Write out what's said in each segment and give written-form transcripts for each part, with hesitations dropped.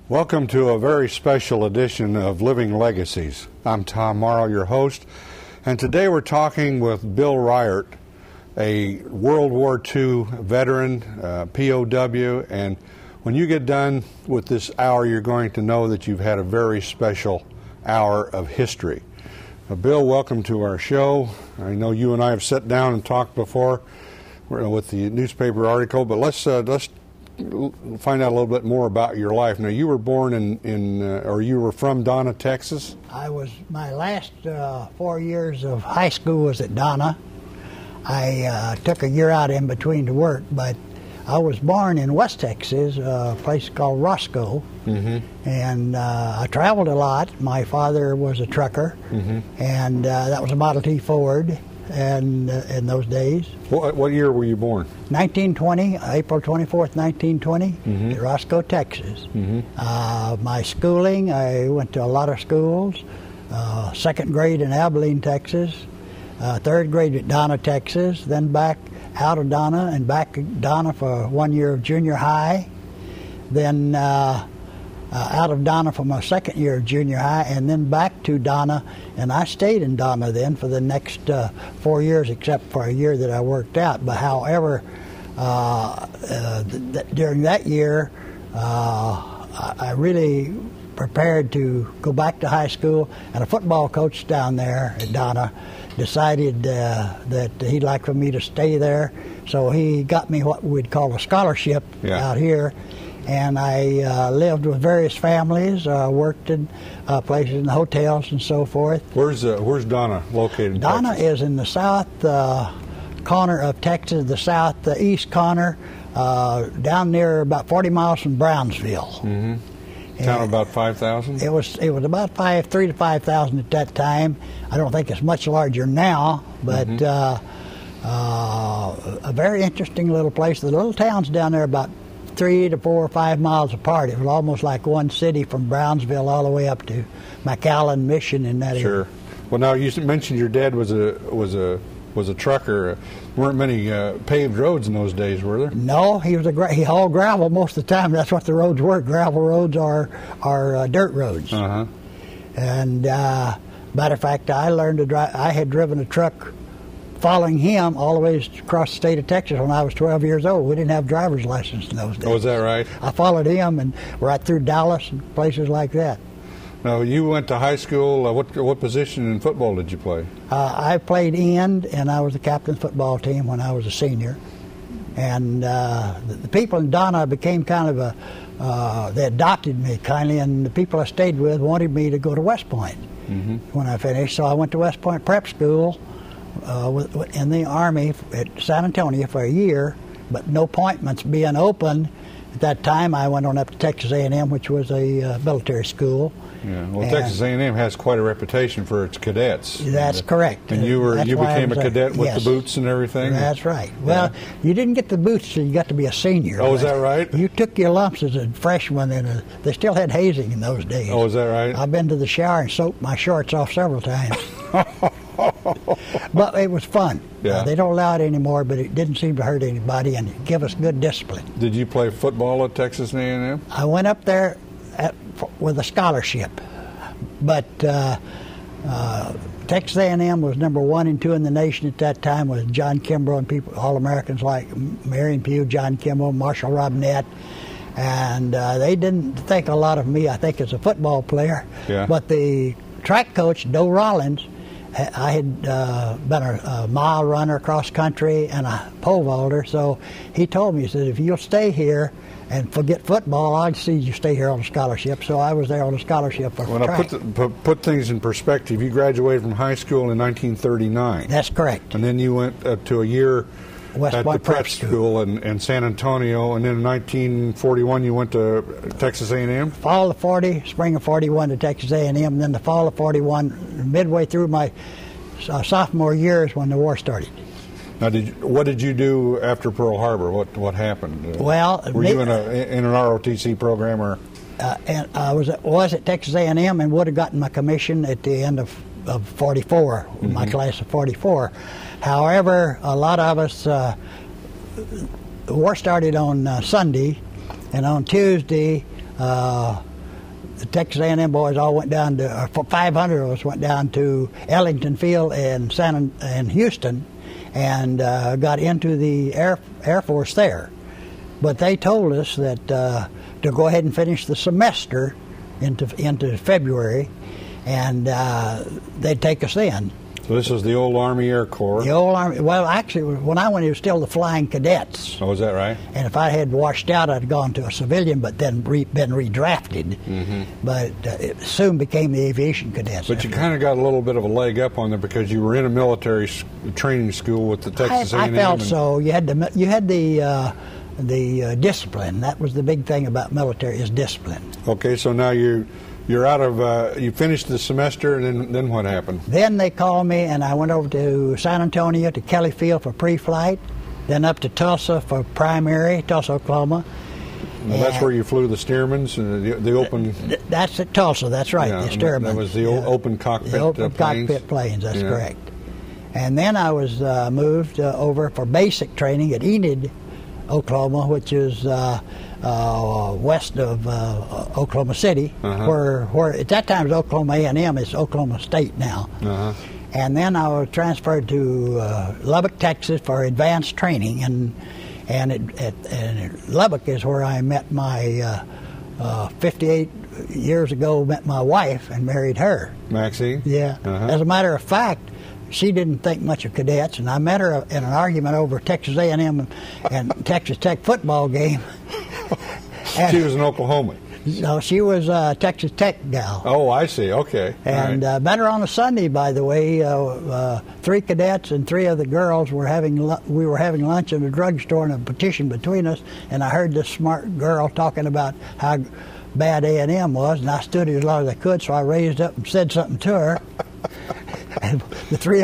Welcome to a very special edition of Living Legacies. I'm Tom Morrow, your host, and today we're talking with Bill Ryherd, a World War II veteran, POW, and when you get done with this hour, you're going to know that you've had a very special hour of history. Bill, welcome to our show. I know you and I have sat down and talked before with the newspaper article, but let's find out a little bit more about your life. Now, you were born or you were from Donna, Texas? My last 4 years of high school was at Donna. I took a year out in between to work, but I was born in West Texas, a place called Roscoe, and I traveled a lot. My father was a trucker, and that was a Model T Ford. And in those days. What year were you born? 1920, April 24th, 1920, at Roscoe, Texas. My schooling, I went to a lot of schools. Second grade in Abilene, Texas. Third grade at Donna, Texas. Then back out of Donna and back at Donna for 1 year of junior high. Then out of Donna for my second year of junior high, and then back to Donna, and I stayed in Donna then for the next 4 years, except for a year that I worked out. But however, during that year, I really prepared to go back to high school, and a football coach down there at Donna decided that he'd like for me to stay there, so he got me what we'd call a scholarship out here. And I lived with various families, worked in places in hotels and so forth. Where's Donna located in Donna Texas? is in the south corner of Texas, the southeast corner, down near about 40 miles from Brownsville. Town of about 5,000? It was about 3,000 to 5,000 at that time. I don't think it's much larger now, but a very interesting little place. The little towns down there about 3 to 4 or 5 miles apart. It was almost like one city from Brownsville all the way up to McAllen Mission in that area. Sure. Well, now you mentioned your dad was a trucker. Weren't many paved roads in those days, were there? No, he hauled gravel most of the time. That's what the roads were. Gravel roads are dirt roads. And matter of fact, I learned to drive. I had driven a truck following him all the way across the state of Texas when I was 12 years old. We didn't have driver's license in those days. Oh, is that right? I followed him and right through Dallas and places like that. Now, you went to high school. What position in football did you play? I played end, and I was the captain of the football team when I was a senior. And the people in Donna became kind of they adopted me kindly, and the people I stayed with wanted me to go to West Point when I finished. So I went to West Point Prep School in the Army at San Antonio for a year, but no appointments being open at that time. I went on up to Texas A&M, which was a military school. Yeah, well, Texas A&M has quite a reputation for its cadets. That's correct. And you became a cadet with the boots and everything? That's right. Well, you didn't get the boots till you got to be a senior. Oh, is that right? You took your lumps as a freshman, and they still had hazing in those days. Oh, is that right? I've been to the shower and soaked my shorts off several times. But it was fun. Yeah. They don't allow it anymore, but it didn't seem to hurt anybody and give us good discipline. Did you play football at Texas A&M? I went up there with a scholarship, but Texas A&M was number 1 and 2 in the nation at that time with John Kimbrough and people, All-Americans like Marion Pugh, John Kimbrough, Marshall Robinette, and they didn't think a lot of me, I think, as a football player. Yeah. But the track coach, Doe Rollins, I had been a mile runner cross country and a pole vaulter, so he told me, he said, if you'll stay here and forget football, I'd see you stay here on a scholarship. So I was there on a scholarship for track. Put things in perspective. You graduated from high school in 1939. That's correct. And then you went to a year West at Point the prep school in San Antonio, and then in 1941 you went to Texas A&M? Fall of 40, spring of 41 to Texas A&M, and then the fall of 41, midway through my sophomore year is when the war started. Now, what did you do after Pearl Harbor? What happened? Well, were you in an ROTC program, or? And I was at Texas A&M and would have gotten my commission at the end of 44, my class of 44. However, a lot of us, the war started on Sunday, and on Tuesday, the Texas A&M boys all went down to, 500 of us went down to Ellington Field and Houston, and got into the Air Force there. But they told us that to go ahead and finish the semester into February, and they'd take us in. So this is the old Army Air Corps. The old Army. Well, actually, when I went, it was still the Flying Cadets. Oh, is that right? And if I had washed out, I'd gone to a civilian, but then been redrafted. But it soon became the Aviation Cadets. But you kind of got a little bit of a leg up on there because you were in a military training school with the Texas A&M. I felt so. You had the discipline. That was the big thing about military, is discipline. Okay, so now you're out of, you finished the semester, and then what happened? Then they called me, and I went over to San Antonio, to Kelly Field for pre-flight, then up to Tulsa for primary, Tulsa, Oklahoma. Well, that's where you flew the Stearmans, the open... That's at Tulsa, that's right, yeah, the Stearman. That was the open cockpit the open planes? cockpit planes, that's correct. And then I was moved over for basic training at Enid, Oklahoma, which is west of Oklahoma City, where at that time it was Oklahoma A&M, it's Oklahoma State now. And then I was transferred to Lubbock, Texas for advanced training, and Lubbock is where I met my 58 years ago, met my wife and married her. Maxine? Yeah. As a matter of fact, she didn't think much of cadets, and I met her in an argument over Texas A&M and Texas Tech football game. She was an Oklahoman. No, she was a Texas Tech gal. Oh, I see. Okay. And met her on a Sunday, by the way. 3 cadets and 3 of the girls were we were having lunch in a drugstore, and a petition between us. And I heard this smart girl talking about how bad A&M was, and I stood as long as I could, so I raised up and said something to her. And the 3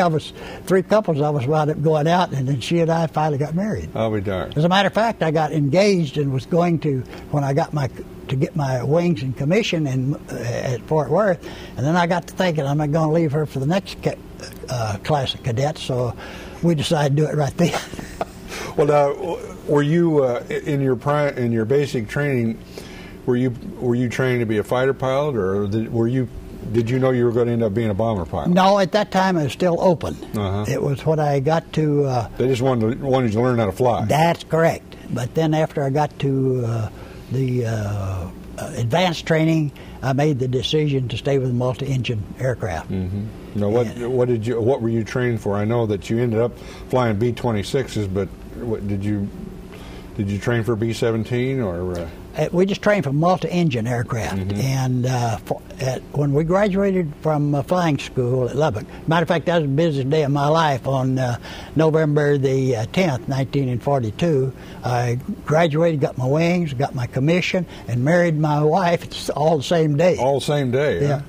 couples of us wound up going out, and then she and I finally got married. I'll be darned. As a matter of fact, I got engaged and was going to, when I got to get my wings and commission at Fort Worth, and then I got to thinking I'm not going to leave her for the next class of cadets, so we decided to do it right then. Well, now, were you in your basic training? Were you trained to be a fighter pilot, or did you know you were going to end up being a bomber pilot? No, at that time it was still open. It was when I got to... they just wanted you to learn how to fly. That's correct. But then after I got to the advanced training, I made the decision to stay with multi-engine aircraft. Now, what were you trained for? I know that you ended up flying B-26s, but did you train for B-17 or? We just trained for multi-engine aircraft, and when we graduated from flying school at Lubbock, matter of fact, that was the busiest day of my life. On November the 10th, 1942, I graduated, got my wings, got my commission, and married my wife. It's all the same day. All the same day. Yeah. Huh?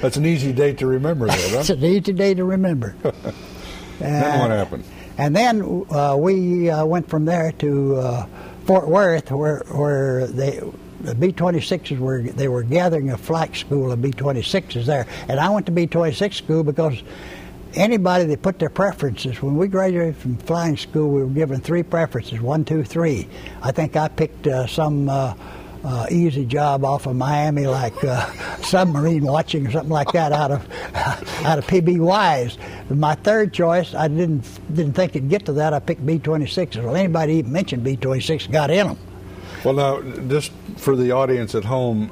That's an easy date to remember, though. Huh? It's an easy day to remember. Then what happened? And then we went from there to Fort Worth, where the B-26s were gathering a flight school of B-26s there, and I went to B-26 school because anybody that put their preferences, when we graduated from flying school, we were given 3 preferences, 1, 2, 3. I think I picked some easy job off of Miami, like submarine watching or something like that, out of PB Wise. My third choice, I didn't think it'd get to that. I picked B-26s. Well, anybody even mentioned B-26 got in them. Well, now, just for the audience at home,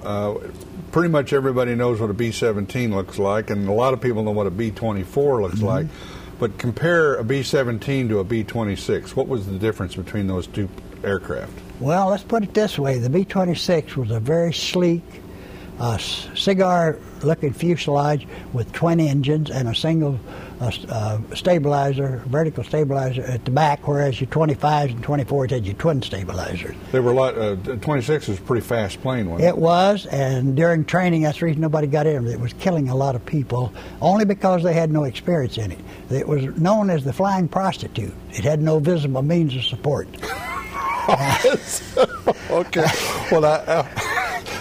pretty much everybody knows what a B-17 looks like, and a lot of people know what a B-24 looks like. But compare a B-17 to a B-26. What was the difference between those 2 aircraft? Well, let's put it this way. The B-26 was a very sleek, cigar-looking fuselage with twin engines and a single stabilizer, vertical stabilizer at the back, whereas your 25s and 24s had your twin stabilizers. They were 26 was a pretty fast plane, wasn't it? It was, and during training, that's the reason nobody got in it. It was killing a lot of people, only because they had no experience in it. It was known as the flying prostitute. It had no visible means of support. Okay. Well,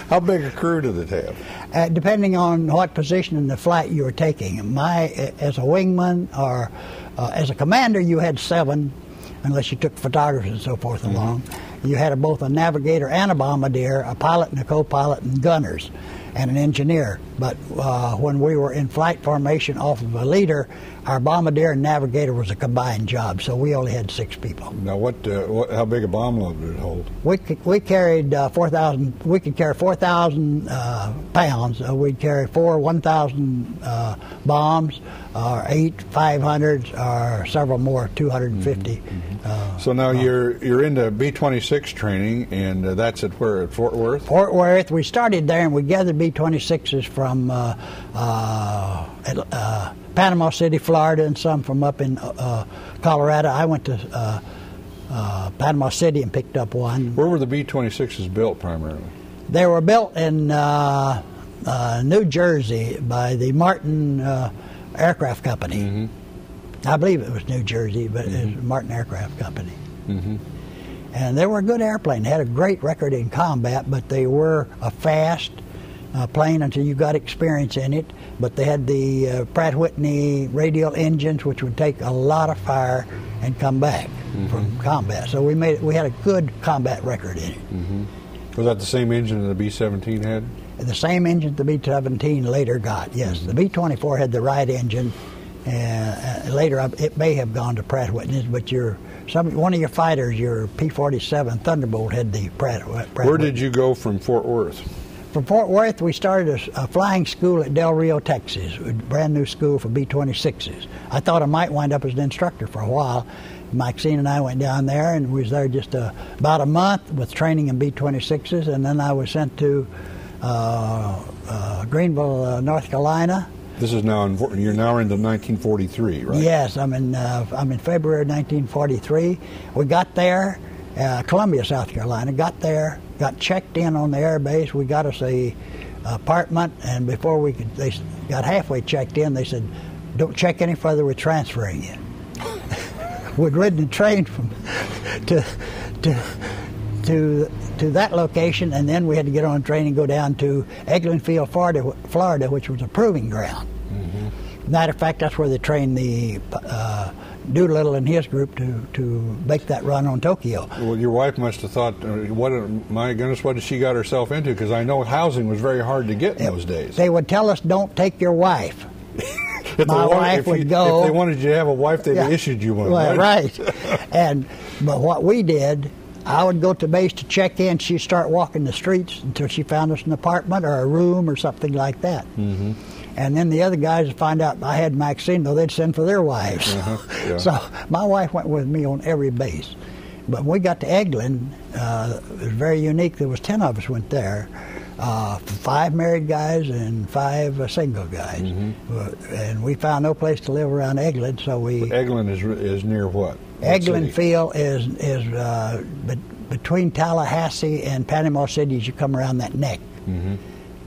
how big a crew did it have? Depending on what position in the flight you were taking. As a wingman or as a commander, you had 7, unless you took photographers and so forth along. You had both a navigator and a bombardier, a pilot and a co-pilot, and gunners. and an engineer. But when we were in flight formation off of a leader, our bombardier and navigator was a combined job, so we only had 6 people. Now, how big a bomb load did it hold? We carried 4,000. We could carry 4,000 pounds. We'd carry 4 1,000 bombs, or 8 500s, or several more 250. So now you're into B-26 training, and that's at where? At Fort Worth? Fort Worth. We started there, and we gathered B-26s from Panama City, Florida, and some from up in Colorado. I went to Panama City and picked up one. Where were the B-26s built primarily? They were built in New Jersey by the Martin Aircraft Company. I believe it was New Jersey, but it was Martin Aircraft Company. And they were a good airplane. They had a great record in combat, but they were a fast plane until you got experience in it. But they had the Pratt Whitney radial engines, which would take a lot of fire and come back from combat. So we had a good combat record in it. Was that the same engine that the B-17 had? The same engine the B-17 later got, yes. The B-24 had the Wright engine. Later, it may have gone to Pratt Whitney, but one of your fighters, your P-47 Thunderbolt, had the Pratt Where did you go from Fort Worth? From Fort Worth, we started a flying school at Del Rio, Texas, a brand new school for B-26s. I thought I might wind up as an instructor for a while. Maxine and I went down there, and we was there just about a month with training in B-26s, and then I was sent to Greenville, North Carolina. This is now you're now into 1943, right? Yes, I'm in February 1943. We got there, Columbia, South Carolina. Got there, got checked in on the air base. We got us a apartment, and before they got halfway checked in, they said, "Don't check any further. We're transferring you." We'd ridden the train from to that location, and then we had to get on a train and go down to Eglin Field, Florida, which was a proving ground. Matter of fact, that's where they trained the Doolittle and his group to make that run on Tokyo. Well, your wife must have thought, my goodness, what did she got herself into? Because I know housing was very hard to get in those days. They would tell us, "Don't take your wife." My wife would go. If they wanted you to have a wife, they'd have issued you one. Well, right. But what we did, I would go to base to check in. She'd start walking the streets until she found us an apartment or a room or something like that. And then the other guys would find out I had Maxine, though they'd send for their wives. So my wife went with me on every base. But when we got to Eglin, it was very unique. There was 10 of us went there. 5 married guys and 5 single guys. And we found no place to live around Eglin, so we... Eglin is near what? Eglin Field is between Tallahassee and Panama City as you come around that neck.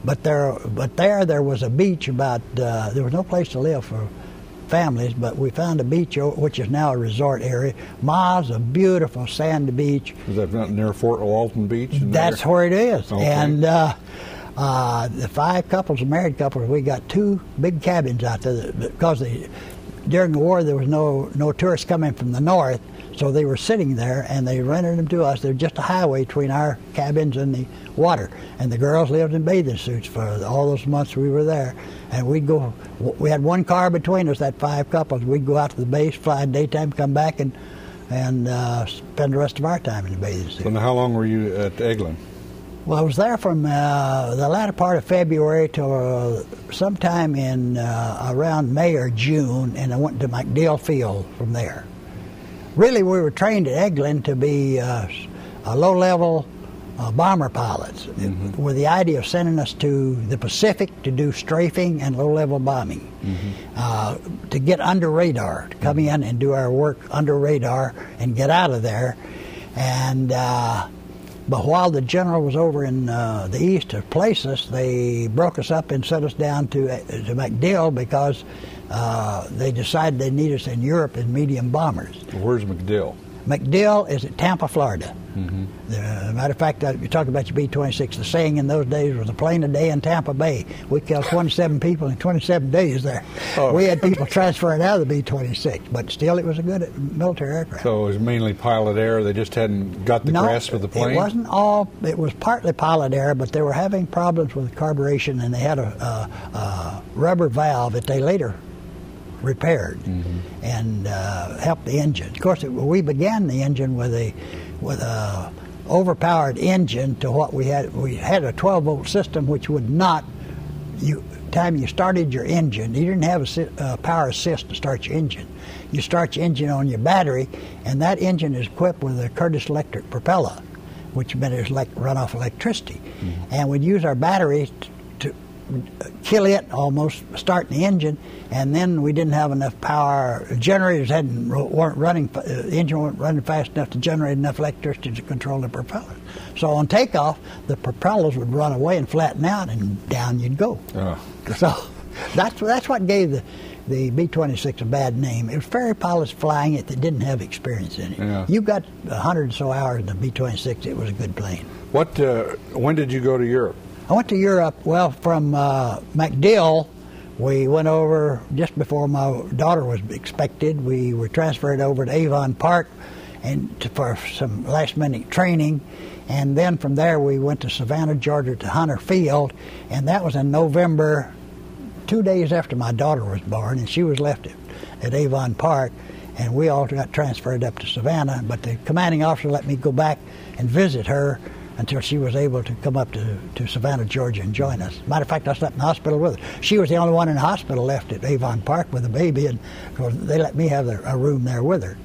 But there was a beach about, there was no place to live for families, but we found a beach which is now a resort area. Miles of beautiful sandy beach. Is that not near Fort Walton Beach? That's where it is. Okay. And the 5 couples, married couples, we got 2 big cabins out there because during the war there was no tourists coming from the north, so they were sitting there and they rented them to us. They're just a highway between our cabins and the water, and the girls lived in bathing suits for all those months we were there. And we had 1 car between us, that 5 couples. We'd go out to the base, fly in daytime, come back and spend the rest of our time in the bathing suit. So now how long were you at Eglin? Well, I was there from the latter part of February till sometime in around May or June, and I went to MacDill Field from there. Really, we were trained at Eglin to be low-level bomber pilots, with the idea of sending us to the Pacific to do strafing and low-level bombing, to get under radar, to come in and do our work under radar and get out of there. And but while the general was over in the east to place us, they broke us up and sent us down to MacDill because they decided they need us in Europe as medium bombers. Where's MacDill? MacDill is at Tampa, Florida. Matter of fact, you talk about your B-26. The saying in those days was a plane a day in Tampa Bay. We killed 27 people in 27 days there. We had people transferring out of the B-26, but still it was a good military aircraft. So it was mainly pilot error. They just hadn't got the grasp of the plane? It wasn't all. It was partly pilot error, but they were having problems with carburation, and they had a rubber valve that they later repaired and helped the engine. Of course, we began the engine with a overpowered engine to what we had. We had a 12-volt system, which would not. Time you started your engine, you didn't have a power assist to start your engine. You start your engine on your battery, and that engine is equipped with a Curtiss electric propeller, which meant it was like run off electricity, and we'd use our battery to kill it, almost start the engine, and then we didn't have enough power. Generators weren't running. The engine wasn't running fast enough to generate enough electricity to control the propeller. So on takeoff, the propellers would run away and flatten out, and down you'd go. So that's what gave the B-26 a bad name. It was ferry pilots flying it that didn't have experience in it. You got 100 or so hours in the B-26. It was a good plane. When did you go to Europe? I went to Europe, well, from MacDill. We went over just before my daughter was expected. We were transferred over to Avon Park for some last-minute training. And then from there we went to Savannah, Georgia, to Hunter Field. And that was in November, 2 days after my daughter was born. And she was left at Avon Park. And we all got transferred up to Savannah. But the commanding officer let me go back and visit her until she was able to come up to Savannah, Georgia, and join us. Matter of fact, I slept in the hospital with her. She was the only one in the hospital left at Avon Park with a baby, and they let me have a room there with her.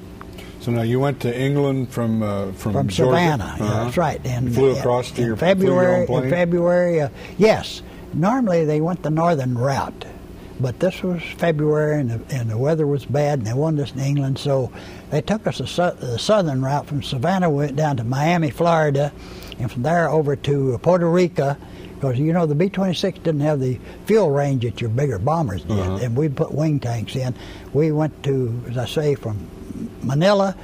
So now you went to England from Georgia? Savannah. Yeah, that's right. And you flew across to your February. Flew your own plane? In February, yes. Normally they went the northern route, but this was February, and the weather was bad, and they wanted us in England, so they took us the southern route. From Savannah, we went down to Miami, Florida, and from there over to Puerto Rico, because the B-26 didn't have the fuel range that your bigger bombers did, and we put wing tanks in. We went to, as I say, from Miami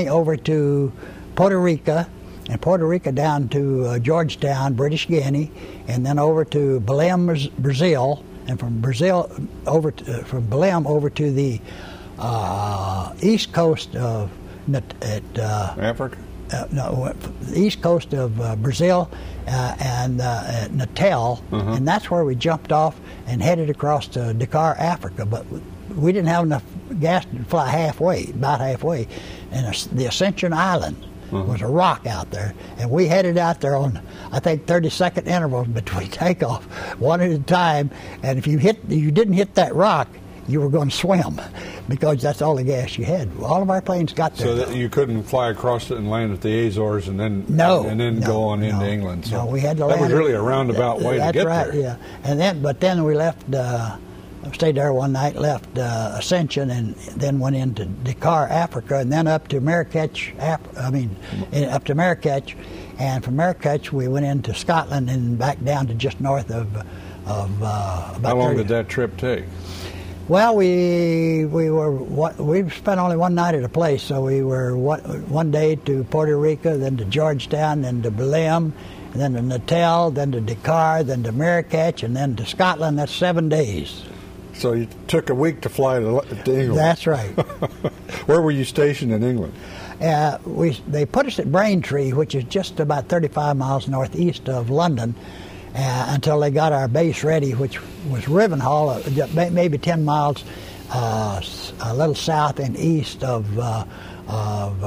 over to Puerto Rico, and Puerto Rico down to Georgetown, British Guiana, and then over to Belém, Brazil, and from Belém over to the east coast of Africa. The east coast of Brazil and Natal, and that's where we jumped off and headed across to Dakar, Africa. But we didn't have enough gas to fly about halfway, and the Ascension Island was a rock out there, and we headed out there on, I think, 30-second intervals between takeoff, one at a time. And if you didn't hit that rock, you were going to swim, because that's all the gas you had. All of our planes got there. So that you couldn't fly across it and land at the Azores and then go on into England. So we had to land. That was really a roundabout way to get there. That's right. Yeah, but then we left. Stayed there one night, left Ascension, and then went into Dakar, Africa, and then up to Marrakech. Up to Marrakech, and from Marrakech we went into Scotland and back down to just north of about. How long did that trip take? Well, we spent only one night at a place, so we were one day to Puerto Rico, then to Georgetown, then to Belém, and then to Natal, then to Dakar, then to Marrakech, and then to Scotland. That's 7 days. So you took a week to fly to England. That's right. Where were you stationed in England? They put us at Braintree, which is just about 35 miles northeast of London, until they got our base ready, which was Rivenhall, maybe 10 miles a little south and east of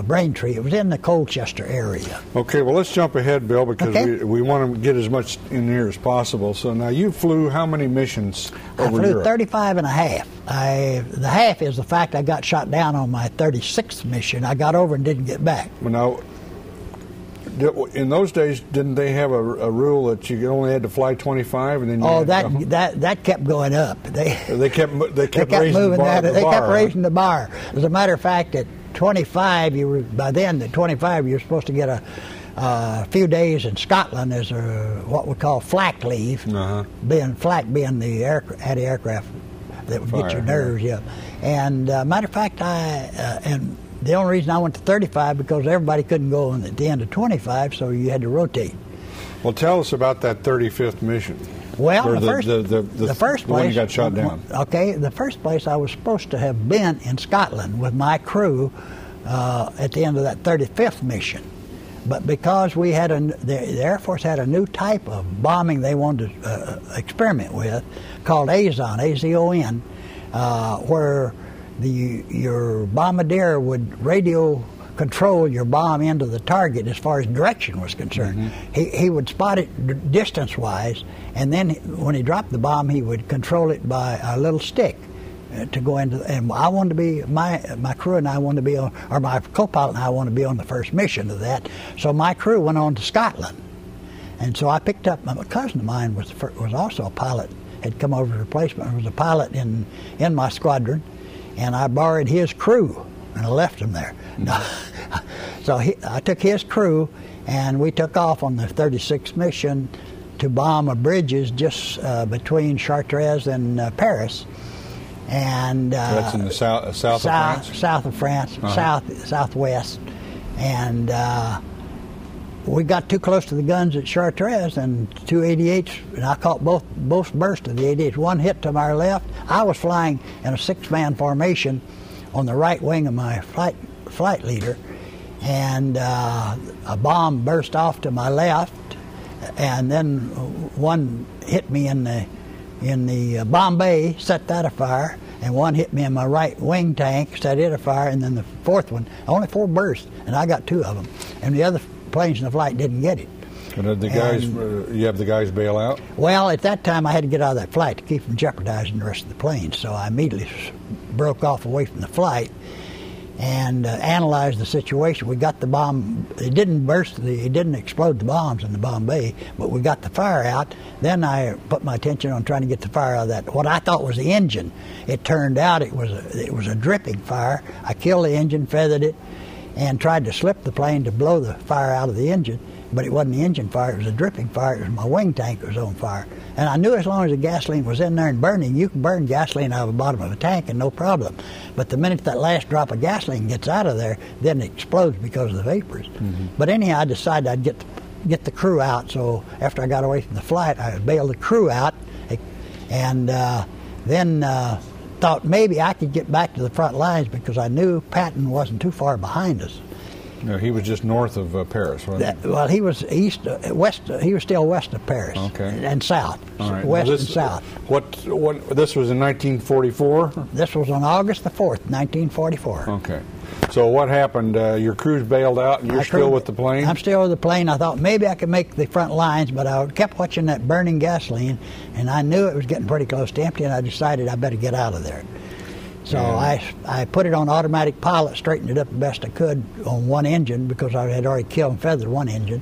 Braintree. It was in the Colchester area. Okay, well, let's jump ahead, Bill, because we want to get as much in here as possible. So now you flew how many missions over Europe? I flew 35 and a half. The half is the fact I got shot down on my 36th mission. I got over and didn't get back. Well, now, in those days, didn't they have a rule that you only had to fly 25, and then that kept going up. They kept raising the bar. They kept raising the bar. As a matter of fact, at 25, by then at 25 you were supposed to get a few days in Scotland as what we call flak leave. Being the anti-aircraft that would get your nerves. And matter of fact, and the only reason I went to 35 because everybody couldn't go on at the end of 25, so you had to rotate. Well, tell us about that 35th mission. Well, or the first place, when you got shot down. Okay, the first place I was supposed to have been in Scotland with my crew at the end of that 35th mission. But because we had the Air Force had a new type of bombing they wanted to experiment with, called AZON, A-Z-O-N, where your bombardier would radio control your bomb into the target as far as direction was concerned. He would spot it distance-wise, and then when he dropped the bomb, he would control it by a little stick to go into. And I wanted to be my crew and I wanted to be on, or my co-pilot and I wanted to be on the first mission of that. So my crew went on to Scotland, and so I picked up a cousin of mine was also a pilot. Had come over as a replacement. Was a pilot in my squadron, and I borrowed his crew. And I left him there. So I took his crew, and we took off on the 36th mission to bomb a bridges just between Chartres and Paris. And that's in the south of France? South of France, southwest. And we got too close to the guns at Chartres, and two 88s, and I caught both bursts of the 88s. One hit to my left. I was flying in a six-man formation on the right wing of my flight leader, and a bomb burst off to my left, and then one hit me in the bomb bay, set that afire, and one hit me in my right wing tank, set it afire, and then the fourth one, only 4 bursts, and I got 2 of them, and the other planes in the flight didn't get it. And did the guys, you have the guys bail out? Well, at that time I had to get out of that flight to keep from jeopardizing the rest of the planes, so I immediately broke off away from the flight and analyzed the situation. We got the bomb. It didn't explode the bombs in the bomb bay, but we got the fire out. Then I put my attention on trying to get the fire out of that. What I thought was the engine. It turned out it was a dripping fire. I killed the engine, feathered it, and tried to slip the plane to blow the fire out of the engine. But it wasn't the engine fire, it was a dripping fire. It was my wing tank that was on fire. And I knew as long as the gasoline was in there and burning, you can burn gasoline out of the bottom of a tank and no problem. But the minute that last drop of gasoline gets out of there, then it explodes because of the vapors. But anyhow, I decided I'd get the crew out. So after I got away from the flight, I bailed the crew out, and then thought maybe I could get back to the front lines because I knew Patton wasn't too far behind us. No, he was just north of Paris, wasn't he? Well, he was west. He was still west of Paris. Okay. And south, right. west and south. What? This was in 1944. This was on August the 4th, 1944. Okay. So what happened? Your crew's bailed out, and you're still with the plane? I'm still with the plane. I thought maybe I could make the front lines, but I kept watching that burning gasoline, and I knew it was getting pretty close to empty, and I decided I better get out of there. So I put it on automatic pilot, straightened it up the best I could on one engine because I had already killed and feathered one engine.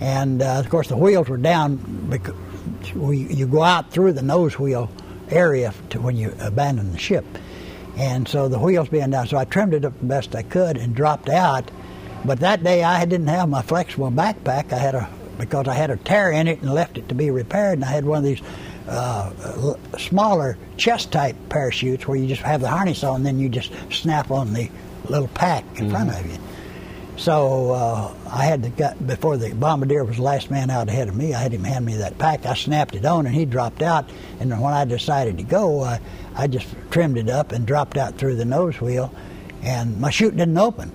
And, of course, the wheels were down because you go out through the nose wheel area when you abandon the ship. And so the wheels being down, so I trimmed it up the best I could and dropped out. But that day I didn't have my flexible backpack. Because I had a tear in it and left it to be repaired, and I had one of these smaller chest-type parachutes where you just have the harness on and then you just snap on the little pack in front of you. So I had before the bombardier was the last man out ahead of me, I had him hand me that pack. I snapped it on and he dropped out, and then when I decided to go, I just trimmed it up and dropped out through the nose wheel, and my chute didn't open.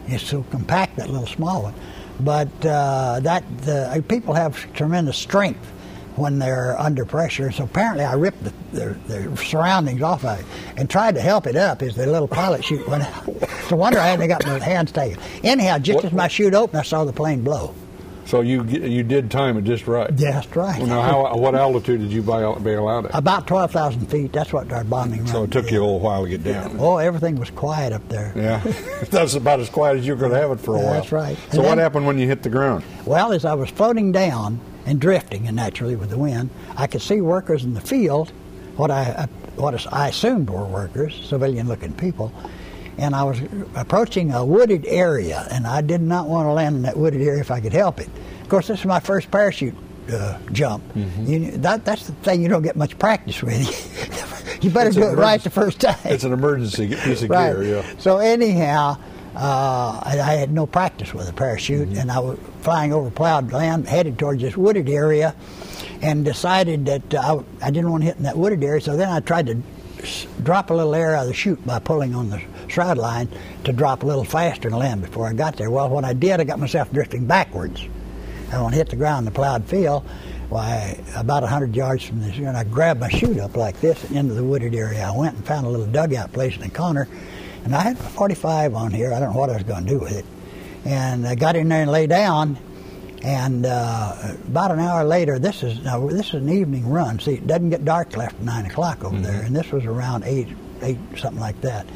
It's so compact, that little small one. But people have tremendous strength when they're under pressure. So apparently I ripped the surroundings off of it and tried to help it up as the little pilot chute went out. It's a wonder I hadn't got my hands taken. Anyhow, just as my chute opened, I saw the plane blow. So you did time it just right. Just right. Well, now, what altitude did you bail out at? About 12,000 feet. That's what our bombing run. So it took you a little while to get down. Oh, everything was quiet up there. Yeah. That's about as quiet as you were going to have it for a while. That's right. So what happened when you hit the ground? Well, as I was floating down and drifting, and naturally with the wind, I could see workers in the field, what I assumed were workers, civilian-looking people, and I was approaching a wooded area, and I did not want to land in that wooded area if I could help it. Of course, this is my first parachute jump. That's the thing you don't get much practice with. You better do it right the first time. It's an emergency piece of right. gear, yeah. So anyhow, I had no practice with a parachute, and I was flying over plowed land, headed towards this wooded area, and decided that I didn't want to hit in that wooded area, so then I tried to drop a little air out of the chute by pulling on the shroud line to drop a little faster and land before I got there. Well, when I did, I got myself drifting backwards. And when I hit the ground in the plowed field, why, about 100 yards from this, and I grabbed my chute up like this and into the wooded area. I went and found a little dugout place in the corner, and I had a 45 on here. I don't know what I was going to do with it. And I got in there and lay down, and about an hour later, this is an evening run. See, it doesn't get dark till after 9 o'clock over there, and this was around 8, something like that.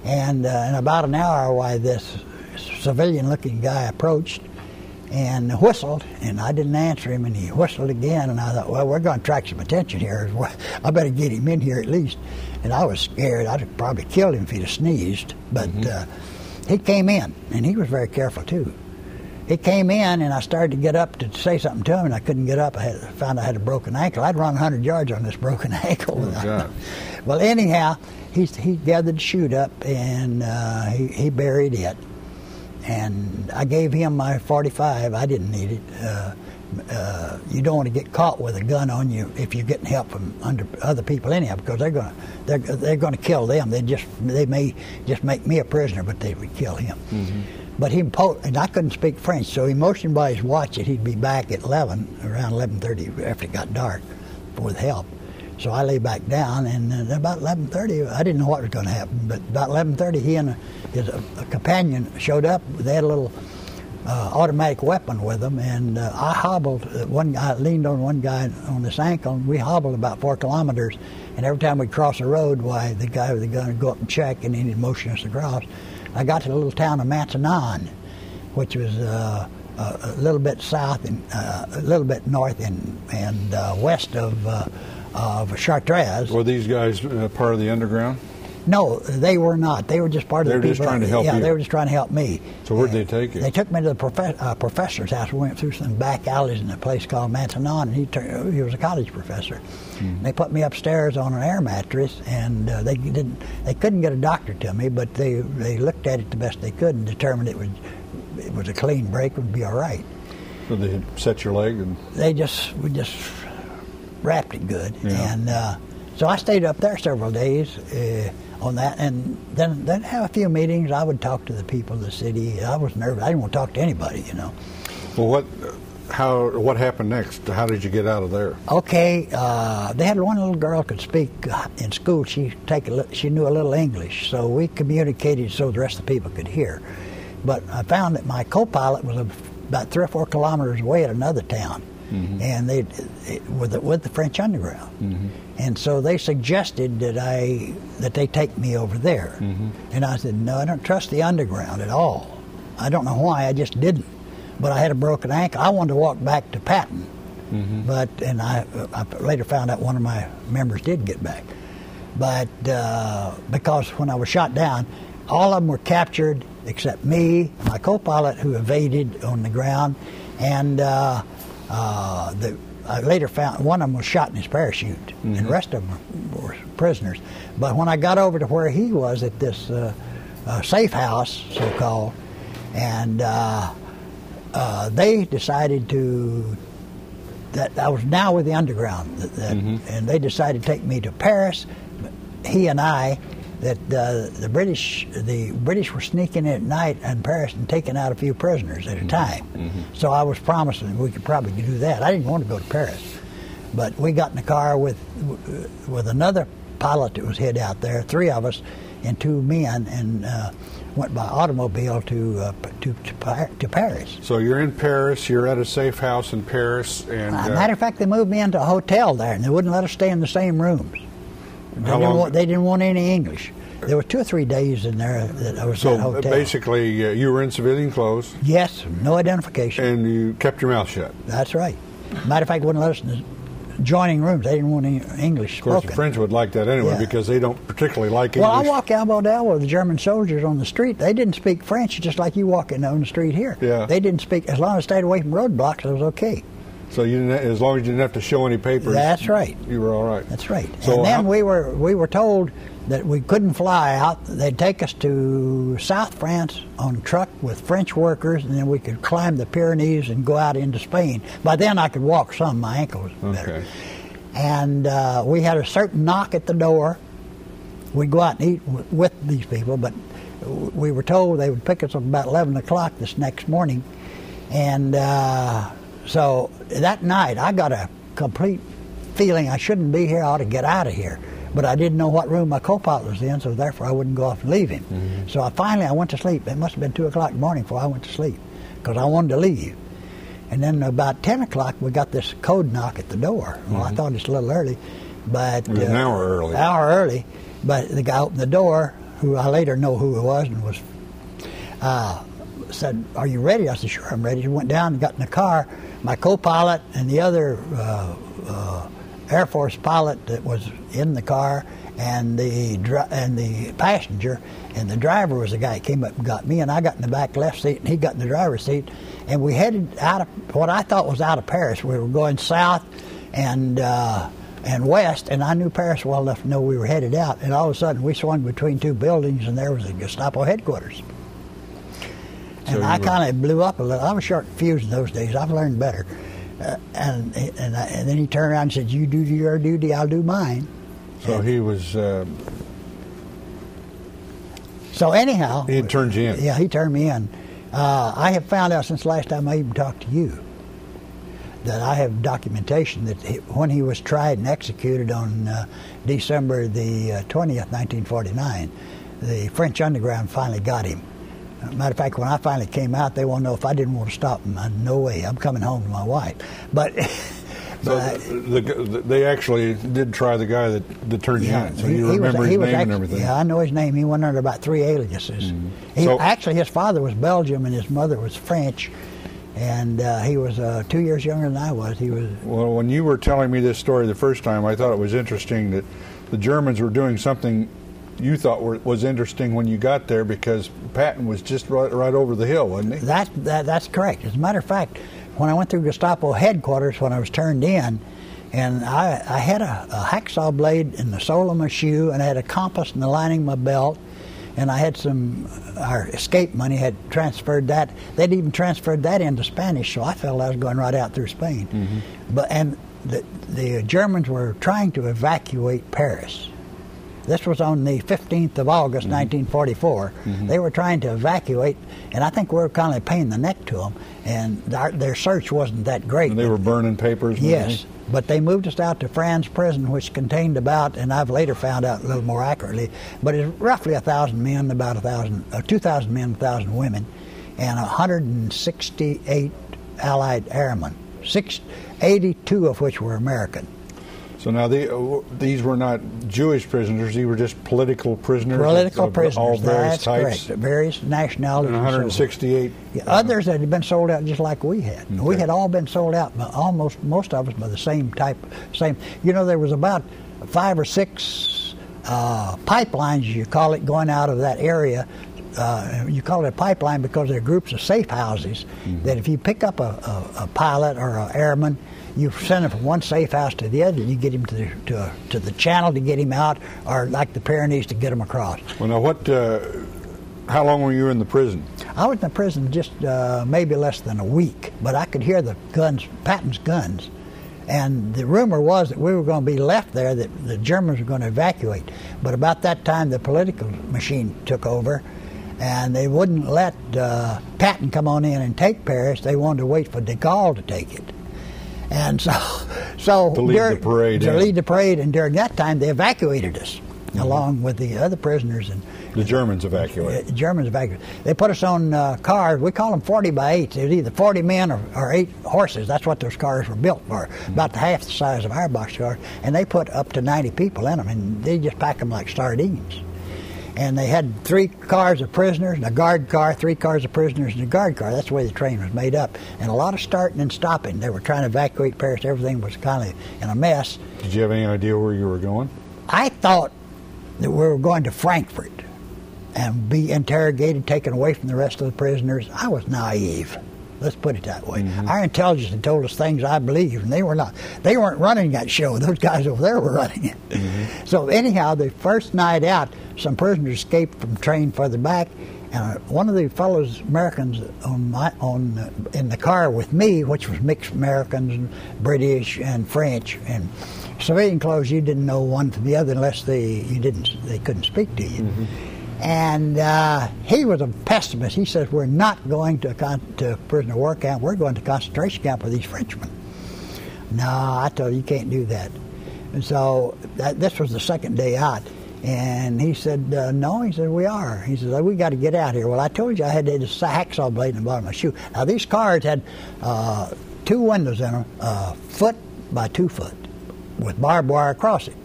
And in about an hour, why, this civilian-looking guy approached and whistled, and I didn't answer him, and he whistled again, and I thought, well, we're going to attract some attention here. I better get him in here at least. And I was scared. I'd have probably killed him if he'd have sneezed. But he came in, and he was very careful, too. He came in, and I started to get up to say something to him, and I couldn't get up. I found I had a broken ankle. I'd run 100 yards on this broken ankle. Oh, God. Well, anyhow, he gathered the chute up, and he buried it. And I gave him my 45. I didn't need it. You don't want to get caught with a gun on you if you're getting help from other people anyhow, because they're going to kill them. They may just make me a prisoner, but they would kill him. But and I couldn't speak French, so he motioned by his watch that he'd be back at around 11:30 after it got dark with help. So I lay back down, and about 11:30, I didn't know what was going to happen, but about 11:30, he and his companion showed up. They had a little automatic weapon with them, and I hobbled. I leaned on one guy on this ankle, and we hobbled about 4 kilometers, and every time we'd cross a road, why, the guy with the gun would go up and check, and then he'd motion us across. I got to the little town of Mansanon, which was a little bit south and a little bit north and west of Chartres. Were these guys part of the underground? No, they were not. They were just part of the people. They were just trying to help you. Yeah, they were just trying to help me. So where'd they take you? They took me to the professor's house. We went through some back alleys in a place called Mansanon, and he was a college professor. They put me upstairs on an air mattress, and they couldn't get a doctor to me, but they looked at it the best they could and determined it was a clean break, would be all right. So they had set your leg, and we just wrapped it good, yeah. And so I stayed up there several days on that, and then have a few meetings. I would talk to the people of the city. I was nervous. I didn't want to talk to anybody, you know. Well, what happened next? How did you get out of there? Okay, they had one little girl could speak in school. She knew a little English, so we communicated so the rest of the people could hear. But I found that my co-pilot was about 3 or 4 kilometers away at another town, and with the French underground. And so they suggested that they take me over there. And I said, no, I don't trust the underground at all. I don't know why, I just didn't. But I had a broken ankle. I wanted to walk back to Patton. And I later found out one of my members did get back. But because when I was shot down, all of them were captured except me, my co-pilot who evaded on the ground, and I later found one of them was shot in his parachute, and the rest of them were prisoners. But when I got over to where he was at this safe house, so-called, and they decided that I was now with the underground, and they decided to take me to Paris. He and I, that the British were sneaking in at night in Paris and taking out a few prisoners at a time. So I was promising we could probably do that. I didn't want to go to Paris, but we got in the car with another pilot that was hid out there, 3 of us and 2 men, and went by automobile to Paris. So you're in Paris. You're at a safe house in Paris, and matter of fact, they moved me into a hotel there, and they wouldn't let us stay in the same rooms. They didn't want any English. There were 2 or 3 days in there that I was in that hotel. So basically, you were in civilian clothes. Yes, no identification. And you kept your mouth shut. That's right. Matter of fact, wouldn't let us in the adjoining rooms. They didn't want any English spoken. Of course, the French would like that anyway, because they don't particularly like English. Well, I walk elbow to elbow with the German soldiers on the street. They didn't speak French, just like you walking on the street here. Yeah. They didn't speak. As long as I stayed away from roadblocks, I was okay. So you didn't, as long as you didn't have to show any papers. That's right. You were all right. That's right. So and then we were told that we couldn't fly out. They'd take us to South France on a truck with French workers, and then we could climb the Pyrenees and go out into Spain. By then I could walk some. My ankle was better. Okay. And we had a certain knock at the door. We'd go out and eat with these people, but we were told they would pick us up about 11 o'clock this next morning. And so that night I got a complete feeling I shouldn't be here, I ought to get out of here. But I didn't know what room my co-pilot was in, so therefore I wouldn't go off and leave him. Mm-hmm. So I went to sleep. It must have been 2 o'clock in the morning before I went to sleep, because I wanted to leave. And then about 10 o'clock we got this code knock at the door. Well, I thought it's a little early, but it was an hour early. But the guy opened the door, who I later know who it was, and said, "Are you ready?" I said, "Sure, I'm ready." He went down and got in the car. My co-pilot and the other Air Force pilot that was in the car, and the passenger, and the driver was the guy who came up and got me, and I got in the back left seat, and he got in the driver's seat, and we headed out of what I thought was out of Paris. We were going south and west, and I knew Paris well enough to know we were headed out, and all of a sudden we swung between two buildings, and there was a Gestapo headquarters. And I kind of blew up a little. I was short fused in those days. I've learned better. And then he turned around and said, "You do your duty, I'll do mine." So he was... So anyhow... He had turned you in. Yeah, he turned me in. I have found out since the last time I even talked to you that I have documentation that when he was tried and executed on December the 20th, 1949, the French underground finally got him. Matter of fact, when I finally came out, they won't know if I didn't want to stop him. No way. I'm coming home to my wife. But... So they actually did try the guy that turned you in. So you remember his name and everything. Yeah, I know his name. He went under about 3 aliases. Mm-hmm. Actually, his father was Belgium and his mother was French. And he was 2 years younger than I was. Well, when you were telling me this story the first time, I thought it was interesting that the Germans were doing something you thought was interesting when you got there, because Patton was just right over the hill, wasn't he? That's correct. As a matter of fact, when I went through Gestapo headquarters when I was turned in, and I had a hacksaw blade in the sole of my shoe, and I had a compass in the lining of my belt, and I had our escape money had transferred that. They'd even transferred that into Spanish, so I felt I was going right out through Spain. Mm-hmm. The Germans were trying to evacuate Paris. This was on the 15th of August, 1944. Mm-hmm. They were trying to evacuate, and I think we were kind of paying the neck to them, and their search wasn't that great. And they were burning papers? Yes, but they moved us out to Franz prison, which contained about, and I've later found out a little more accurately, but it's roughly 1,000 men, about 2,000 men, 1,000 women, and 168 Allied airmen, 82 of which were American. So now these were not Jewish prisoners; these were just political prisoners. Political prisoners, all various that's types. Correct. Various nationalities. And 168. Yeah, others that had been sold out just like we had. Okay. We had all been sold out, but most of us by the same type. You know, there was about 5 or 6 pipelines, you call it, going out of that area. You call it a pipeline because they're groups of safe houses. Mm-hmm. That if you pick up a pilot or an airman, you send him from one safe house to the other. You get him to the channel to get him out, or like the Pyrenees to get him across. Well, now how long were you in the prison? I was in the prison just maybe less than a week, but I could hear the guns, Patton's guns, and the rumor was that we were going to be left there, that the Germans were going to evacuate. But about that time, the political machine took over, and they wouldn't let Patton come on in and take Paris. They wanted to wait for de Gaulle to take it. And so to lead the parade, and during that time they evacuated us, along with the other prisoners. And the Germans evacuated. They put us on cars. We call them 40x8s. It was either 40 men or 8 horses. That's what those cars were built for. About half the size of our boxcars, and they put up to 90 people in them, and they just pack them like sardines. And they had 3 cars of prisoners and a guard car, 3 cars of prisoners and a guard car. That's the way the train was made up. And a lot of starting and stopping. They were trying to evacuate Paris. Everything was kind of in a mess. Did you have any idea where you were going? I thought that we were going to Frankfurt and be interrogated, taken away from the rest of the prisoners. I was naive. Let's put it that way. Our intelligence had told us things I believed, and they weren't running that show. Those guys over there were running it. So anyhow, the first night out, some prisoners escaped from the train further back, and one of the fellows, Americans, in the car with me, which was mixed Americans, British, and French, and civilian clothes, you didn't know one from the other unless they couldn't speak to you. And he was a pessimist. He says, we're not going to prisoner war camp. We're going to concentration camp with these Frenchmen. No, I told you can't do that. And so this was the second day out. And he said, no. He said, we are. He said, we got to get out here. Well, I told you I had this hacksaw blade in the bottom of my shoe. Now, these cars had 2 windows in them, 1 by 2 foot, with barbed wire across it.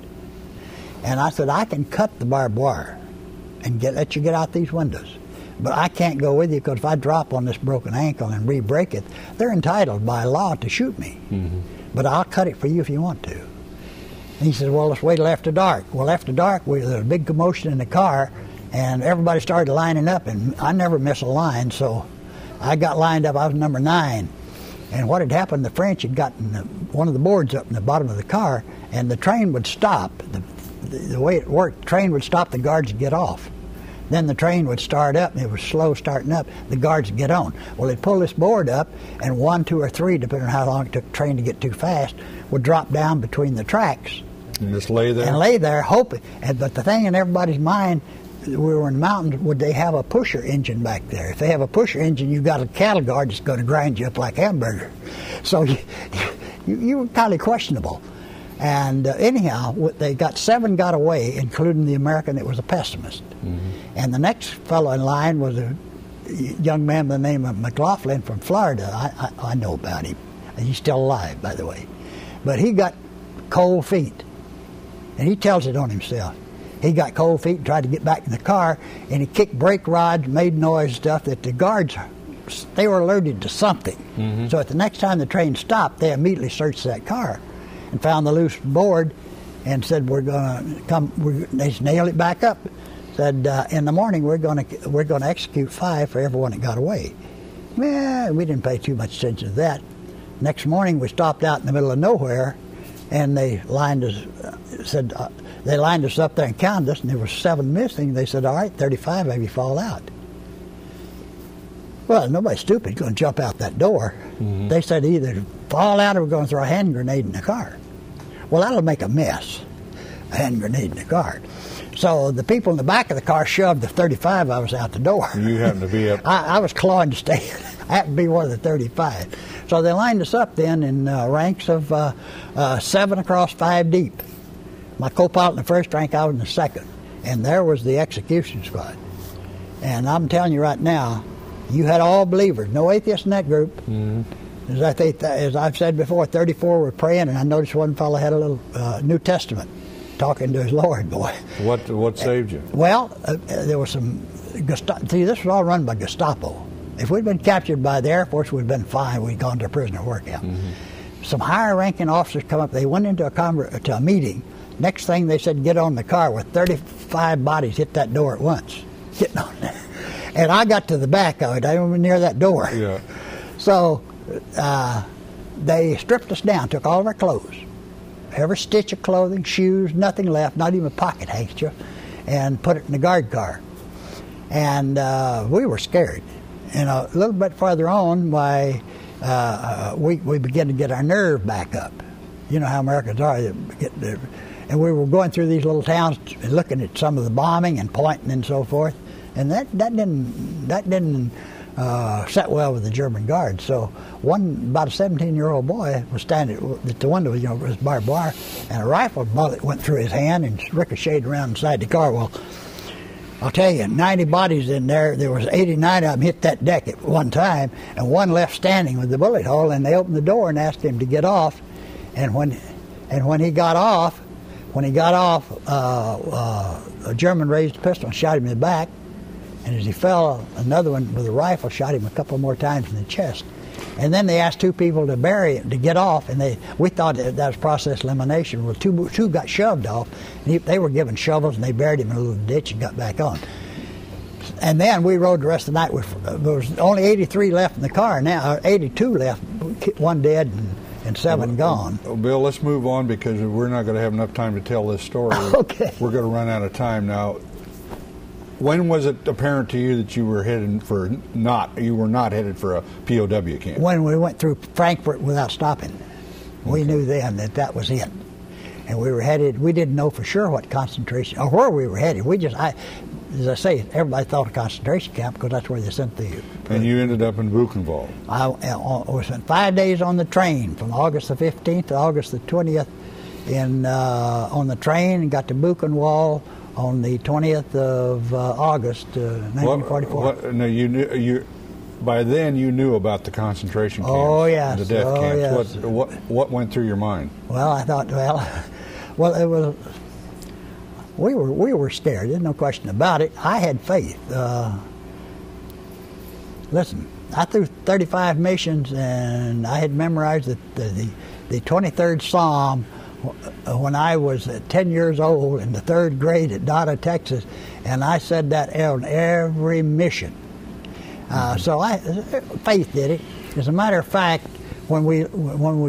And I said, I can cut the barbed wire and let you get out these windows. But I can't go with you, because if I drop on this broken ankle and re-break it, they're entitled by law to shoot me. But I'll cut it for you if you want to. And he said, well, let's wait till after dark. Well, after dark, there was a big commotion in the car, and everybody started lining up, and I never miss a line, so I got lined up. I was number 9. And what had happened, the French had gotten one of the boards up in the bottom of the car, and the train would stop. The way it worked, the train would stop, the guards would get off. Then the train would start up, and it was slow starting up. The guards would get on. Well, they'd pull this board up, and 1, 2, or 3, depending on how long it took the train to get too fast, would drop down between the tracks. And just lay there? And lay there, hoping. But the thing in everybody's mind, we were in the mountains, would they have a pusher engine back there? If they have a pusher engine, you've got a cattle guard that's going to grind you up like a hamburger. So you were kind of questionable. And anyhow, they got 7 got away, including the American that was a pessimist. And the next fellow in line was a young man by the name of McLaughlin from Florida. I know about him. He's still alive, by the way. But he got cold feet. And he tells it on himself. He got cold feet and tried to get back in the car, and he kicked brake rods, made noise and stuff that the guards, they were alerted to something. So at the next time the train stopped, they immediately searched that car and found the loose board and said, we're going to come, they nailed it back up. Said, in the morning we're going to execute 5 for everyone that got away. Well, we didn't pay too much attention to that. Next morning we stopped out in the middle of nowhere, and they lined us, they lined us up there and counted us, and there were 7 missing. They said, all right, 35 of you fall out. Well, nobody's stupid going to jump out that door. They said either fall out or we're going to throw a hand grenade in the car. Well, that'll make a mess, a hand grenade in the car. So the people in the back of the car shoved the 35 of us out the door. You happened to be up. I was clawing to stay. I happened to be one of the 35. So they lined us up then in ranks of 7 across, 5 deep. My co-pilot in the first rank, I was in the second. And there was the execution squad. And I'm telling you right now, you had all believers, no atheists in that group. As I've said before, 34 were praying, and I noticed one fellow had a little New Testament talking to his Lord, boy. What saved you? Well, there was some Gestapo. See, this was all run by Gestapo. If we'd been captured by the Air Force, we'd been fine. We'd gone to a prisoner war camp. Some higher-ranking officers come up. They went into a meeting. Next thing they said, get on the car. With 35 bodies hit that door at once, getting on there. And I got to the back of it. I wasn't near that door. Yeah. So they stripped us down, took all of our clothes, every stitch of clothing, shoes, nothing left, not even a pocket handkerchief, and put it in the guard car. And we were scared. And a little bit farther on, we began to get our nerve back up. You know how Americans are. And we were going through these little towns and looking at some of the bombing and pointing and so forth. And that didn't set well with the German guards. So about a 17-year-old boy was standing at the window, with his barbed wire, and a rifle bullet went through his hand and ricocheted around inside the car. Well, I'll tell you, 90 bodies in there. There was 89 of them hit that deck at one time, and one left standing with the bullet hole. And they opened the door and asked him to get off. And when he got off, a German raised a pistol and shot him in the back. And as he fell, another one with a rifle shot him a couple more times in the chest. And then they asked 2 people to bury him, to get off, and we thought that was process elimination. Well, two got shoved off, and they were given shovels, and they buried him in a little ditch and got back on. And then we rode the rest of the night. There was only 83 left in the car now, or 82 left, one dead and 7 gone. Bill, let's move on because we're not going to have enough time to tell this story. Okay. We're going to run out of time now. When was it apparent to you that you were headed for you were not headed for a POW camp? When we went through Frankfurt without stopping. We knew then that was it. And we were headed, we didn't know for sure what concentration, or where we were headed. As I say, everybody thought a concentration camp because that's where they sent the... And you ended up in Buchenwald. I spent 5 days on the train from August the 15th to August the 20th on the train, and got to Buchenwald on the 20th of August 1944. Now by then you knew about the concentration camps. Oh yes, the death camps. Yes. What went through your mind? Well, I thought, it was. We were scared. There's no question about it. I had faith. Listen, I threw 35 missions, and I had memorized the 23rd Psalm when I was 10 years old in the 3rd grade at Donna, Texas, and I said that on every mission. So faith did it. As a matter of fact, when we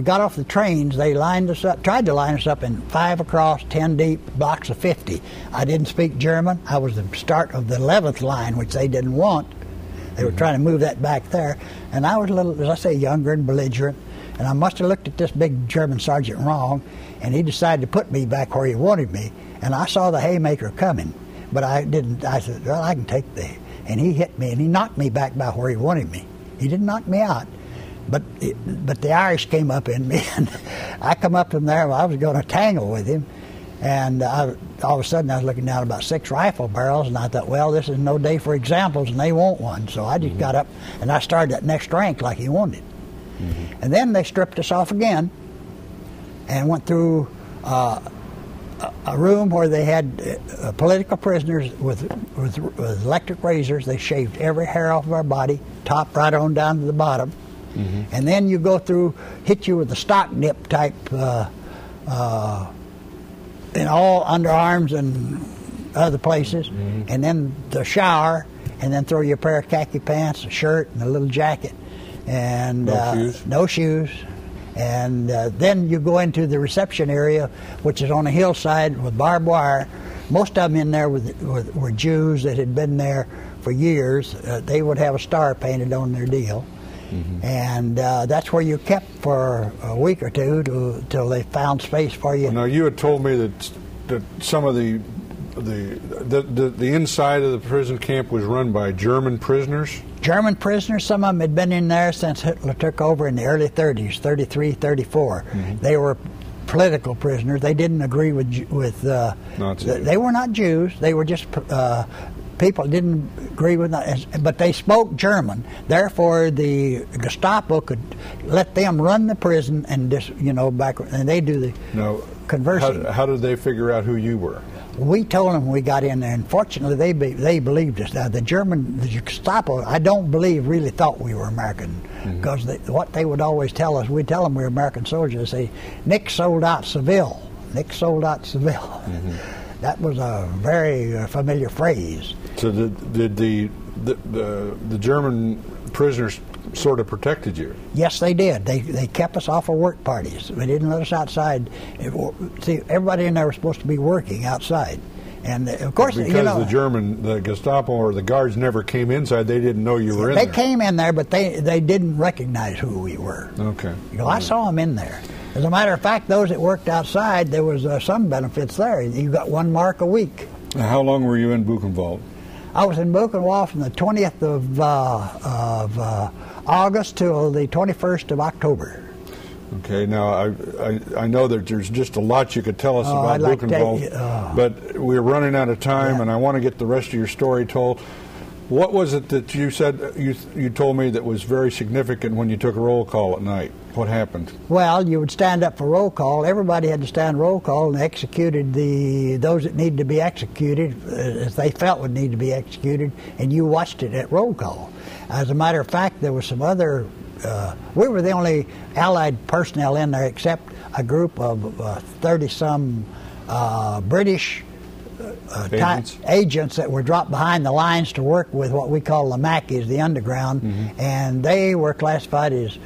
got off the trains, they tried to line us up in 5 across, 10 deep, blocks of 50. I didn't speak German. I was the start of the 11th line, which they didn't want. They were trying to move that back there. And I was a little, as I say, younger and belligerent. And I must have looked at this big German sergeant wrong, and he decided to put me back where he wanted me. And I saw the haymaker coming, but I didn't. I said, well, I can take the... And he hit me, and he knocked me back by where he wanted me. He didn't knock me out. But the Irish came up in me, and I come up from there. I was going to tangle with him, and all of a sudden I was looking down about 6 rifle barrels, and I thought, well, this is no day for examples, and they want one. So I just got up, and I started that next rank like he wanted. And then they stripped us off again, and went through a room where they had political prisoners with electric razors. They shaved every hair off of our body, top right on down to the bottom. And then you go through, hit you with a stock nip type in all underarms and other places, and then the shower, and then throw you a pair of khaki pants, a shirt, and a little jacket, and no shoes. And then you go into the reception area, which is on a hillside with barbed wire. Most of them in there were Jews that had been there for years. They would have a star painted on their deal. And that's where you kept for a week or two till they found space for you. Now, you had told me that some of the inside of the prison camp was run by German prisoners? German prisoners. Some of them had been in there since Hitler took over in the early 30s, 33, 34. They were political prisoners. They didn't agree with Nazis. They were not Jews. They were just people didn't agree with that, but they spoke German. Therefore, the Gestapo could let them run the prison and just, back, and they do the conversing. How did they figure out who you were? We told them when we got in there, and fortunately they believed us. Now, the Gestapo, I don't believe, really thought we were American, because what they would always tell us, we'd tell them we were American soldiers. They say, Nick sold out Seville. Nick sold out Seville. That was a very familiar phrase. So did the German prisoners sort of protected you? Yes, they did. They kept us off of work parties. They didn't let us outside. See, everybody in there was supposed to be working outside. And of course, because the Gestapo or the guards never came inside, they didn't know you were in there. They came in there, but they didn't recognize who we were. Okay. I saw them in there. As a matter of fact, those that worked outside, there was some benefits there. You got 1 mark a week. Now, how long were you in Buchenwald? I was in Buchenwald from the 20th of August till the 21st of October. Okay, now I know that there's just a lot you could tell us about Buchenwald, but we're running out of time, and I want to get the rest of your story told. What was it that you said, you told me that was very significant when you took a roll call at night? What happened? Well, you would stand up for roll call. Everybody had to stand roll call, and executed those that needed to be executed as they felt would need to be executed, and you watched it at roll call. As a matter of fact, there was some other, we were the only Allied personnel in there except a group of 30-some British agents that were dropped behind the lines to work with what we call the Mackies, the underground, and they were classified as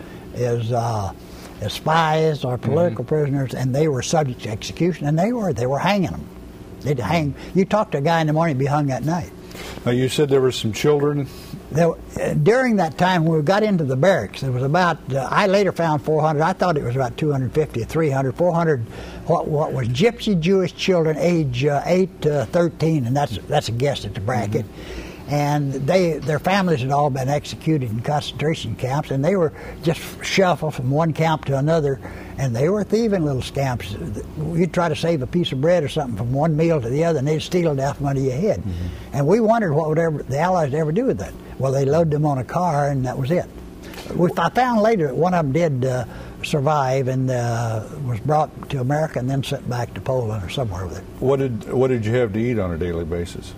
spies or political prisoners, and they were subject to execution, and they were hanging them. They'd hang. You talk to a guy in the morning, be hung that night. Now, you said there were some children. During that time, when we got into the barracks, there was about, I later found 400, I thought it was about 250 or 300, 400 what was gypsy Jewish children age 8 to 13, and that's a guess at the bracket. And their families had all been executed in concentration camps, and they were just shuffled from one camp to another, and they were thieving little scamps. You'd try to save a piece of bread or something from one meal to the other, and they'd steal it out from under your head. And we wondered what would the Allies ever do with that. Well, they loaded them on a car, and that was it. I found later that one of them did survive and was brought to America and then sent back to Poland or somewhere with it. What did you have to eat on a daily basis?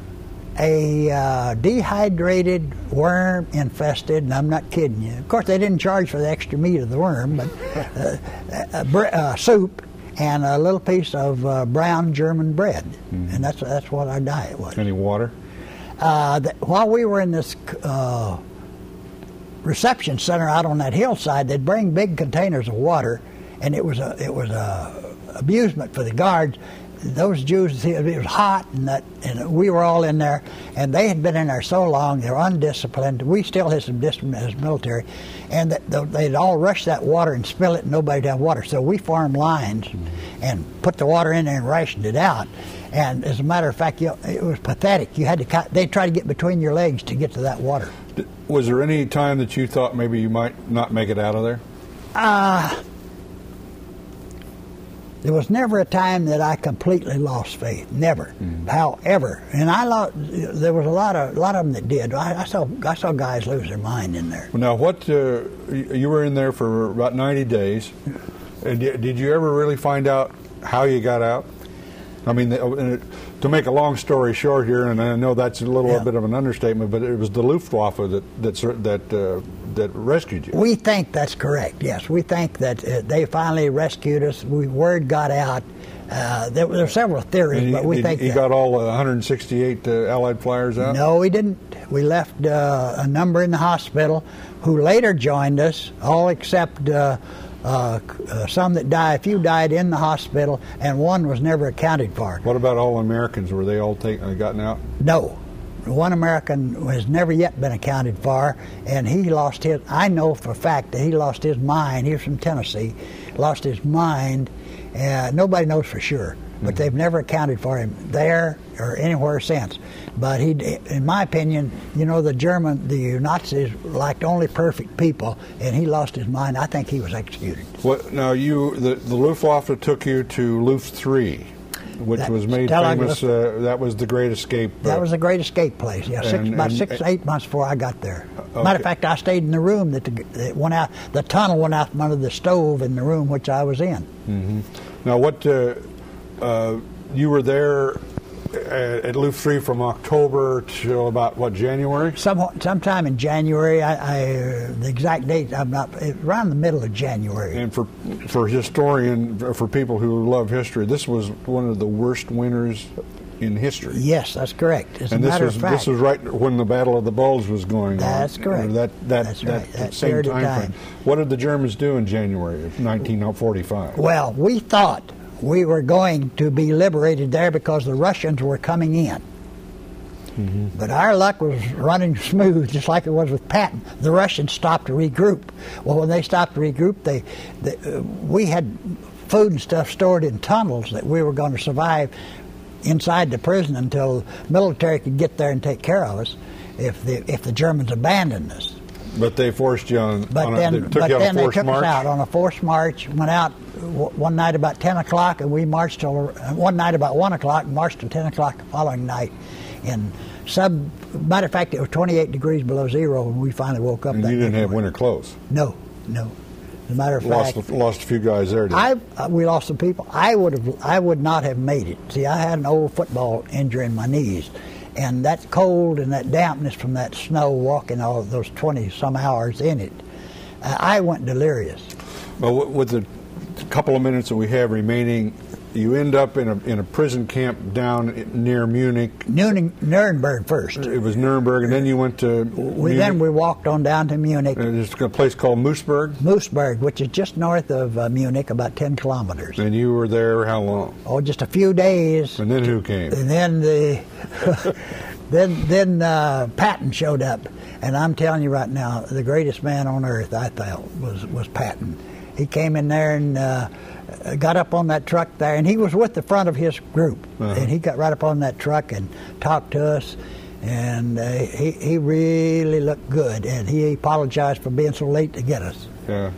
A dehydrated, worm-infested, and I'm not kidding you. Of course, they didn't charge for the extra meat of the worm, but soup and a little piece of brown German bread, and that's what our diet was. Any water? While we were in this reception center out on that hillside, they'd bring big containers of water, and it was a amusement for the guards. Those Jews, it was hot, and we were all in there, and they had been in there so long, they were undisciplined. We still had some discipline as military, and they'd all rush that water and spill it, and nobody'd have water. So we formed lines and put the water in there and rationed it out. And as a matter of fact, it was pathetic. You had to they'd try to get between your legs to get to that water. Was there any time that you thought maybe you might not make it out of there? There was never a time that I completely lost faith. Never. However, and there was a lot of them that did. I saw guys lose their mind in there. Now, you were in there for about 90 days. Did you ever really find out how you got out? I mean, to make a long story short here, and I know that's a little bit of an understatement, but it was the Luftwaffe that rescued you. We think that's correct, yes. We think that they finally rescued us. Word got out. There were several theories, but we think he got all 168 Allied flyers out? No, we didn't. We left a number in the hospital who later joined us, all except some that died. A few died in the hospital, and one was never accounted for. What about all Americans? Were they all gotten out? No. One American has never yet been accounted for, and he lost his. I know for a fact that he lost his mind. He was from Tennessee, lost his mind. Nobody knows for sure, but they've never accounted for him there or anywhere since. But he, in my opinion, the Nazis liked only perfect people, and he lost his mind. I think he was executed. Now, the Luftwaffe took you to Luft 3, which was made famous. That was the Great Escape. That was the Great Escape place. Yeah, about 6 to 8 months before I got there. Matter of fact, I stayed in the room that went out. The tunnel went out from under the stove in the room which I was in. Now, you were there at Luft 3 from October to about January? Sometime in January. The exact date I'm not. Around the middle of January. And for people who love history, this was one of the worst winters in history. Yes, that's correct. As a matter of fact, this was right when the Battle of the Bulge was going on. That's correct. That's right. That same time frame. What did the Germans do in January of 1945? Well, we thought we were going to be liberated there because the Russians were coming in. But our luck was running smooth, just like it was with Patton. The Russians stopped to regroup. Well, when they stopped to regroup, we had food and stuff stored in tunnels that we were going to survive inside the prison until the military could get there and take care of us if the Germans abandoned us. But they forced you on. Then they took us out on a forced march. Went out one night about 10 o'clock, and we marched till one night about 1 o'clock, and marched till 10 o'clock the following night. And matter of fact, it was 28 degrees below zero when we finally woke up. And you didn't have winter clothes. No. As a matter of fact, lost a few guys there. We lost some people. I would not have made it. See, I had an old football injury in my knees. And that cold and that dampness from that snow, walking all those 20-some hours in it, I went delirious. Well, with the couple of minutes that we have remaining, you end up in a prison camp down near Munich. Nuremberg first. It was Nuremberg, and then you went to Munich. Then we walked on down to Munich. There's a place called Moosburg? Moosburg, which is just north of Munich, about 10 kilometers. And you were there how long? Oh, just a few days. And then who came? And then Patton showed up. And I'm telling you right now, the greatest man on earth, I felt, was Patton. He came in there and got up on that truck there, and he was with the front of his group. And he got right up on that truck and talked to us, and he really looked good, and he apologized for being so late to get us. Yeah.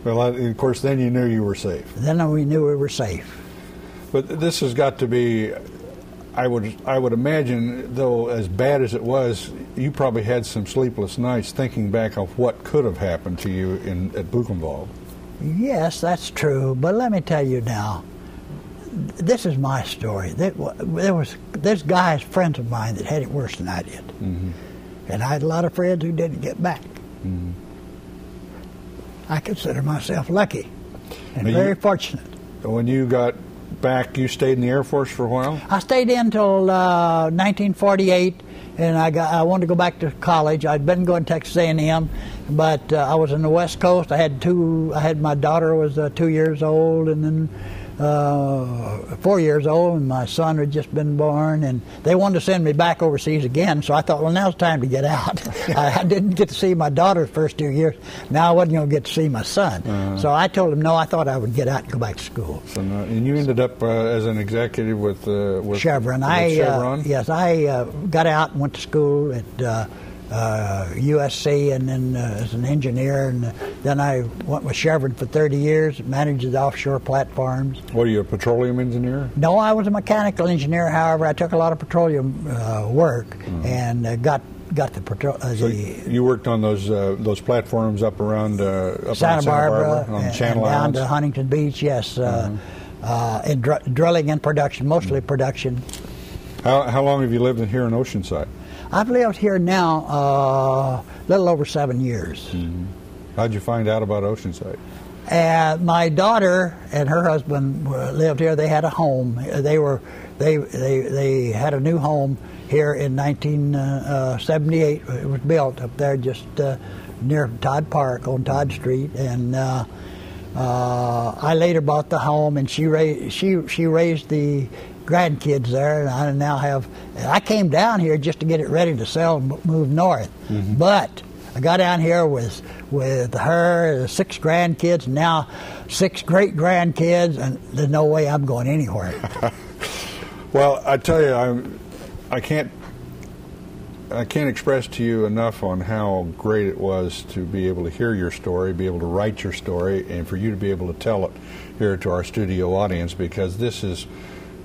Well, of course, then you knew you were safe. Then we knew we were safe. But this has got to be, I would imagine, though, as bad as it was, you probably had some sleepless nights thinking back of what could have happened to you at Buchenwald. Yes, that's true. But let me tell you now, this is my story. There's guys, friends of mine, that had it worse than I did. Mm-hmm. And I had a lot of friends who didn't get back. Mm-hmm. I consider myself lucky and very fortunate. When you got back, you stayed in the Air Force for a while? I stayed in until 1948, and I wanted to go back to college. I'd been going to Texas A&M, but I was in the West Coast. I had my daughter was 2 years old, and then 4 years old, and my son had just been born, and they wanted to send me back overseas again, so I thought, well, now's time to get out. I didn't get to see my daughter the first 2 years. Now I wasn't going to get to see my son. So I told him, no, I thought I would get out and go back to school. So and you ended up as an executive with Chevron. Chevron? Yes, I got out and went to school at USC, and then as an engineer, and then I went with Chevron for 30 years, managed the offshore platforms. What, are you a petroleum engineer? No, I was a mechanical engineer. However, I took a lot of petroleum work and got the petroleum. So you worked on those platforms up around Santa Barbara on the Channel down Islands? to Huntington Beach. Yes, in drilling and production, mostly production. How long have you lived here in Oceanside? I've lived here now a little over 7 years. Mm-hmm. How'd you find out about Oceanside? My daughter and her husband lived here. They had a home. They had a new home here in 1978. It was built up there just near Todd Park on Todd Street, and I later bought the home, and she raised the grandkids there, and I now have. I came down here just to get it ready to sell and move north, but I got down here with her, 6 grandkids, and now 6 great grandkids, and there's no way I'm going anywhere. Well, I tell you, I can't express to you enough on how great it was to be able to hear your story, be able to write your story, and for you to be able to tell it here to our studio audience, because this is.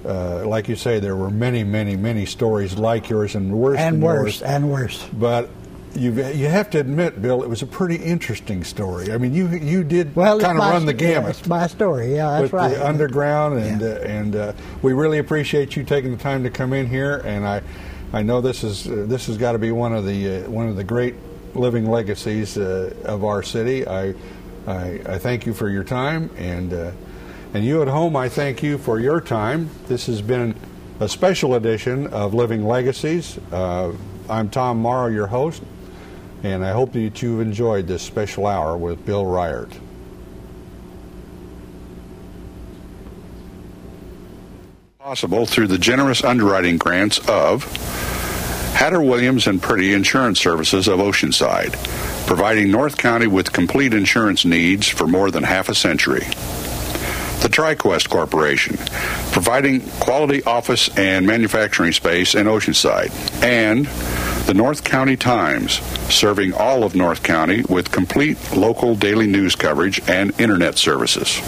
Like you say, there were many, many, many stories like yours, and worse and worse. And worse. But you have to admit, Bill, it was a pretty interesting story. I mean, you did kind of run the gamut. Yeah, it's my story, yeah, that's with right. The underground, and we really appreciate you taking the time to come in here. And I know this has got to be one of the great living legacies of our city. I thank you for your time, and you at home, I thank you for your time. This has been a special edition of Living Legacies. I'm Tom Morrow, your host, and I hope that you've enjoyed this special hour with Bill Ryherd. Possible through the generous underwriting grants of Hatter Williams and Purdy Insurance Services of Oceanside, providing North County with complete insurance needs for more than half a century. The TriQuest Corporation, providing quality office and manufacturing space in Oceanside. And the North County Times, serving all of North County with complete local daily news coverage and internet services.